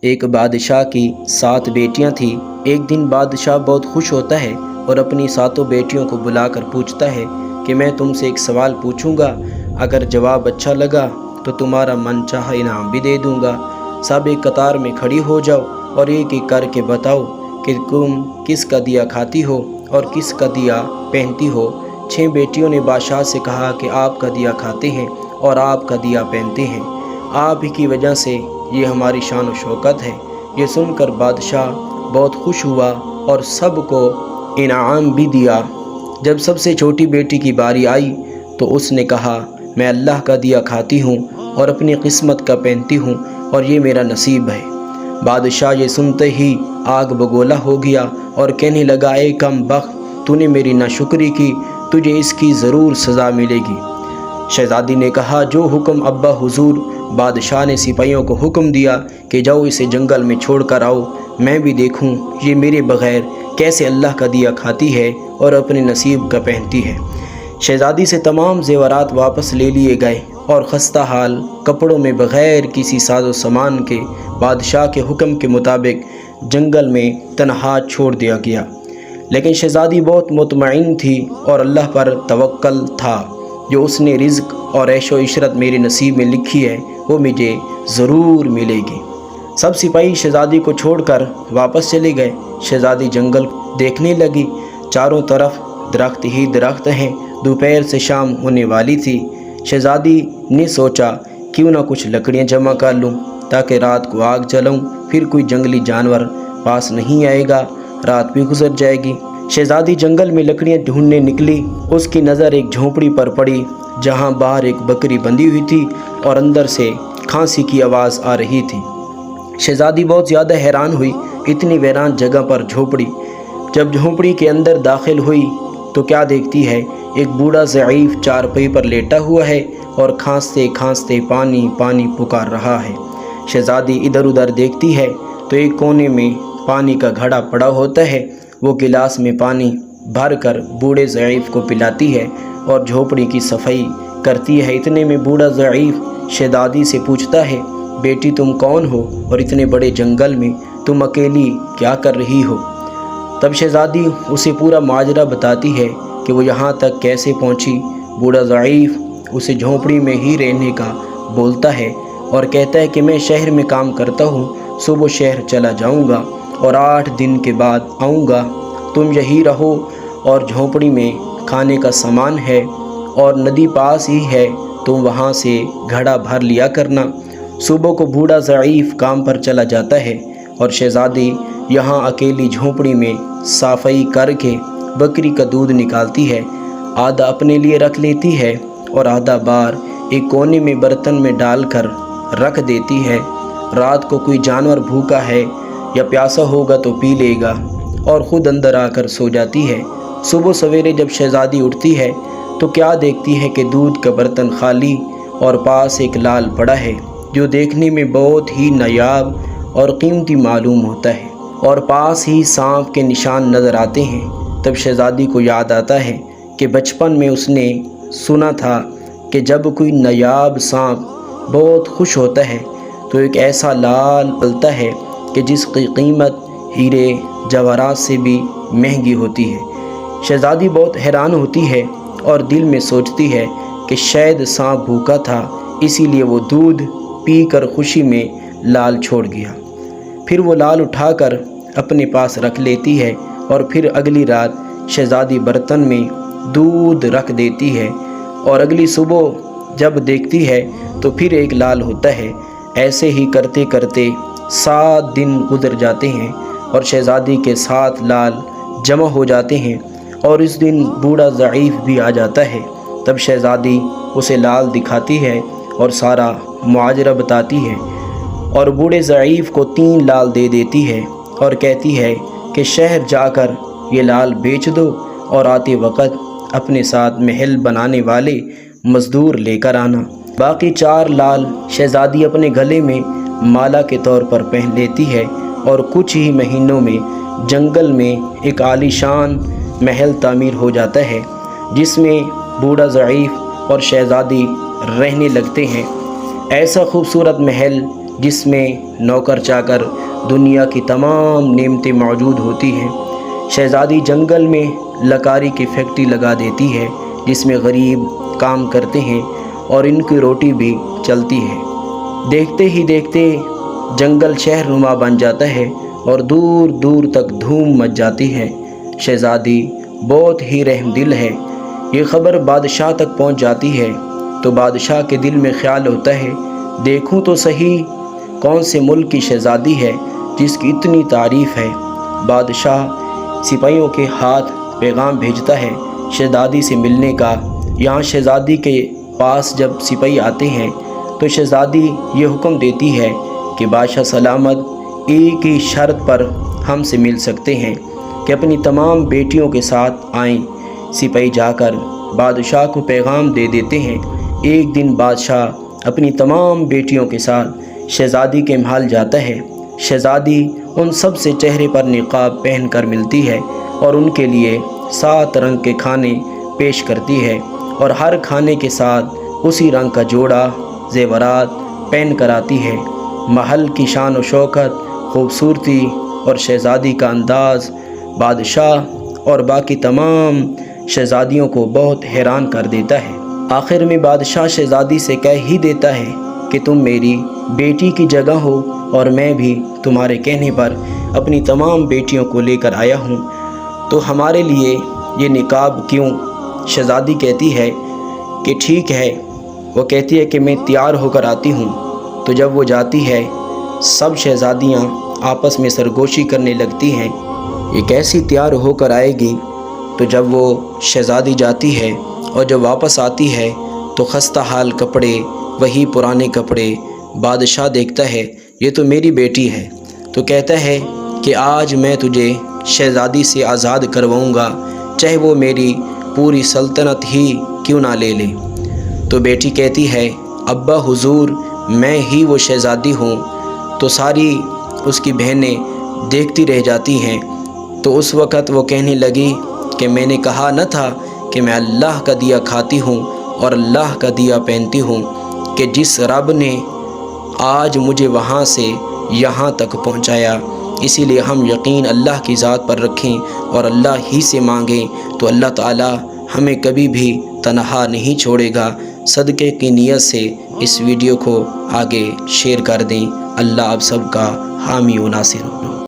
ایک بادشاہ کی 7 بیٹیاں تھیں۔ ایک دن بادشاہ بہت خوش ہوتا ہے اور اپنی 7 بیٹیوں کو بلا کر پوچھتا ہے کہ میں تم سے ایک سوال پوچھوں گا، اگر جواب اچھا لگا تو تمہارا من چاہا انعام بھی دے دوں گا۔ سب ایک قطار میں کھڑی ہو جاؤ اور ایک ایک کر کے بتاؤ کہ تم کس کا دیا کھاتی ہو اور کس کا دیا پہنتی ہو۔ 6 بیٹیوں نے بادشاہ سے کہا کہ آپ کا دیا کھاتے ہیں اور آپ کا دیا پہنتے ہیں، آپ ہی کی وجہ سے یہ ہماری شان و شوکت ہے۔ یہ سن کر بادشاہ بہت خوش ہوا اور سب کو انعام بھی دیا۔ جب سب سے چھوٹی بیٹی کی باری آئی تو اس نے کہا، میں اللہ کا دیا کھاتی ہوں اور اپنی قسمت کا پہنتی ہوں اور یہ میرا نصیب ہے۔ بادشاہ یہ سنتے ہی آگ بگولا ہو گیا اور کہنے لگا، اے کم بخت، تو نے میری ناشکری کی، تجھے اس کی ضرور سزا ملے گی۔ شہزادی نے کہا، جو حکم ابا حضور۔ بادشاہ نے سپاہیوں کو حکم دیا کہ جاؤ اسے جنگل میں چھوڑ کر آؤ، میں بھی دیکھوں یہ میرے بغیر کیسے اللہ کا دیا کھاتی ہے اور اپنے نصیب کا پہنتی ہے۔ شہزادی سے تمام زیورات واپس لے لیے گئے اور خستہ حال کپڑوں میں بغیر کسی ساز و سامان کے بادشاہ کے حکم کے مطابق جنگل میں تنہا چھوڑ دیا گیا۔ لیکن شہزادی بہت مطمئن تھی اور اللہ پر توکل تھا، جو اس نے رزق اور عیش و عشرت میرے نصیب میں لکھی ہے وہ مجھے ضرور ملے گی۔ سب سپاہی شہزادی کو چھوڑ کر واپس چلے گئے۔ شہزادی جنگل دیکھنے لگی، چاروں طرف درخت ہی درخت ہیں۔ دوپہر سے شام ہونے والی تھی۔ شہزادی نے سوچا کیوں نہ کچھ لکڑیاں جمع کر لوں تاکہ رات کو آگ جلاؤں، پھر کوئی جنگلی جانور پاس نہیں آئے گا، رات بھی گزر جائے گی۔ شہزادی جنگل میں لکڑیاں ڈھونڈنے نکلی۔ اس کی نظر ایک جھونپڑی پر پڑی جہاں باہر ایک بکری بندھی ہوئی تھی اور اندر سے کھانسی کی آواز آ رہی تھی۔ شہزادی بہت زیادہ حیران ہوئی، اتنی ویران جگہ پر جھونپڑی۔ جب جھونپڑی کے اندر داخل ہوئی تو کیا دیکھتی ہے، ایک بوڑھا ضعیف چارپائی پر لیٹا ہوا ہے اور کھانستے کھانستے پانی پانی پکار رہا ہے۔ شہزادی ادھر ادھر دیکھتی ہے تو ایک کونے میں پانی کا گھڑا پڑا ہوتا ہے۔ وہ گلاس میں پانی بھر کر بوڑھے ضعیف کو پلاتی ہے اور جھونپڑی کی صفائی کرتی ہے۔ اتنے میں بوڑھا ضعیف شہزادی سے پوچھتا ہے، بیٹی تم کون ہو اور اتنے بڑے جنگل میں تم اکیلی کیا کر رہی ہو؟ تب شہزادی اسے پورا ماجرا بتاتی ہے کہ وہ یہاں تک کیسے پہنچی۔ بوڑھا ضعیف اسے جھونپڑی میں ہی رہنے کا بولتا ہے اور کہتا ہے کہ میں شہر میں کام کرتا ہوں، صبح شہر چلا جاؤں گا اور 8 دن کے بعد آؤں گا، تم یہی رہو اور جھونپڑی میں کھانے کا سامان ہے اور ندی پاس ہی ہے، تم وہاں سے گھڑا بھر لیا کرنا۔ صبح کو بوڑھا ضعیف کام پر چلا جاتا ہے اور شہزادی یہاں اکیلی جھونپڑی میں صفائی کر کے بکری کا دودھ نکالتی ہے، آدھا اپنے لیے رکھ لیتی ہے اور آدھا بار ایک کونے میں برتن میں ڈال کر رکھ دیتی ہے۔ رات کو کوئی جانور بھوکا ہے یا پیاسا ہوگا تو پی لے گا اور خود اندر آ کر سو جاتی ہے۔ صبح سویرے جب شہزادی اٹھتی ہے تو کیا دیکھتی ہے کہ دودھ کا برتن خالی اور پاس ایک لال پڑا ہے جو دیکھنے میں بہت ہی نایاب اور قیمتی معلوم ہوتا ہے، اور پاس ہی سانپ کے نشان نظر آتے ہیں۔ تب شہزادی کو یاد آتا ہے کہ بچپن میں اس نے سنا تھا کہ جب کوئی نایاب سانپ بہت خوش ہوتا ہے تو ایک ایسا لال پلتا ہے کہ جس کی قیمت ہیرے جواہرات سے بھی مہنگی ہوتی ہے۔ شہزادی بہت حیران ہوتی ہے اور دل میں سوچتی ہے کہ شاید سانپ بھوکا تھا، اسی لیے وہ دودھ پی کر خوشی میں لال چھوڑ گیا۔ پھر وہ لال اٹھا کر اپنے پاس رکھ لیتی ہے اور پھر اگلی رات شہزادی برتن میں دودھ رکھ دیتی ہے اور اگلی صبح جب دیکھتی ہے تو پھر ایک لال ہوتا ہے۔ ایسے ہی کرتے کرتے 7 دن گزر جاتے ہیں اور شہزادی کے 7 لال جمع ہو جاتے ہیں اور اس دن بوڑھا ضعیف بھی آ جاتا ہے۔ تب شہزادی اسے لال دکھاتی ہے اور سارا ماجرا بتاتی ہے اور بوڑھے ضعیف کو 3 لال دے دیتی ہے اور کہتی ہے کہ شہر جا کر یہ لال بیچ دو اور آتے وقت اپنے ساتھ محل بنانے والے مزدور لے کر آنا۔ باقی 4 لال شہزادی اپنے گلے میں مالا کے طور پر پہن لیتی ہے اور کچھ ہی مہینوں میں جنگل میں ایک عالی شان محل تعمیر ہو جاتا ہے جس میں بوڑھا ضعیف اور شہزادی رہنے لگتے ہیں۔ ایسا خوبصورت محل جس میں نوکر چاکر دنیا کی تمام نعمتیں موجود ہوتی ہیں۔ شہزادی جنگل میں لکاری کی فیکٹری لگا دیتی ہے جس میں غریب کام کرتے ہیں اور ان کی روٹی بھی چلتی ہے۔ دیکھتے ہی دیکھتے جنگل شہر نما بن جاتا ہے اور دور دور تک دھوم مچ جاتی ہے۔ شہزادی بہت ہی رحم دل ہے۔ یہ خبر بادشاہ تک پہنچ جاتی ہے تو بادشاہ کے دل میں خیال ہوتا ہے، دیکھوں تو صحیح کون سے ملک کی شہزادی ہے جس کی اتنی تعریف ہے۔ بادشاہ سپاہیوں کے ہاتھ پیغام بھیجتا ہے شہزادی سے ملنے کا۔ یہاں شہزادی کے پاس جب سپاہی آتے ہیں تو شہزادی یہ حکم دیتی ہے کہ بادشاہ سلامت ایک ہی شرط پر ہم سے مل سکتے ہیں کہ اپنی تمام بیٹیوں کے ساتھ آئیں۔ سپاہی جا کر بادشاہ کو پیغام دے دیتے ہیں۔ ایک دن بادشاہ اپنی تمام بیٹیوں کے ساتھ شہزادی کے محل جاتا ہے۔ شہزادی ان سب سے چہرے پر نقاب پہن کر ملتی ہے اور ان کے لیے 7 رنگ کے کھانے پیش کرتی ہے اور ہر کھانے کے ساتھ اسی رنگ کا جوڑا زیورات پہن کر آتی ہے۔ محل کی شان و شوکت، خوبصورتی اور شہزادی کا انداز بادشاہ اور باقی تمام شہزادیوں کو بہت حیران کر دیتا ہے۔ آخر میں بادشاہ شہزادی سے کہہ ہی دیتا ہے کہ تم میری بیٹی کی جگہ ہو اور میں بھی تمہارے کہنے پر اپنی تمام بیٹیوں کو لے کر آیا ہوں، تو ہمارے لیے یہ نقاب کیوں؟ شہزادی کہتی ہے کہ ٹھیک ہے۔ وہ کہتی ہے کہ میں تیار ہو کر آتی ہوں۔ تو جب وہ جاتی ہے سب شہزادیاں آپس میں سرگوشی کرنے لگتی ہیں، یہ کیسی تیار ہو کر آئے گی؟ تو جب وہ شہزادی جاتی ہے اور جب واپس آتی ہے تو خستہ حال کپڑے، وہی پرانے کپڑے۔ بادشاہ دیکھتا ہے یہ تو میری بیٹی ہے، تو کہتا ہے کہ آج میں تجھے شہزادی سے آزاد کرواؤں گا، چاہے وہ میری پوری سلطنت ہی کیوں نہ لے لے۔ تو بیٹی کہتی ہے ابا حضور میں ہی وہ شہزادی ہوں۔ تو ساری اس کی بہنیں دیکھتی رہ جاتی ہیں۔ تو اس وقت وہ کہنے لگی کہ میں نے کہا نہ تھا کہ میں اللہ کا دیا کھاتی ہوں اور اللہ کا دیا پہنتی ہوں، کہ جس رب نے آج مجھے وہاں سے یہاں تک پہنچایا، اسی لیے ہم یقین اللہ کی ذات پر رکھیں اور اللہ ہی سے مانگیں تو اللہ تعالی ہمیں کبھی بھی تنہا نہیں چھوڑے گا۔ صدقے کی نیت سے اس ویڈیو کو آگے شیئر کر دیں۔ اللہ آپ سب کا حامی و ناصر ہو۔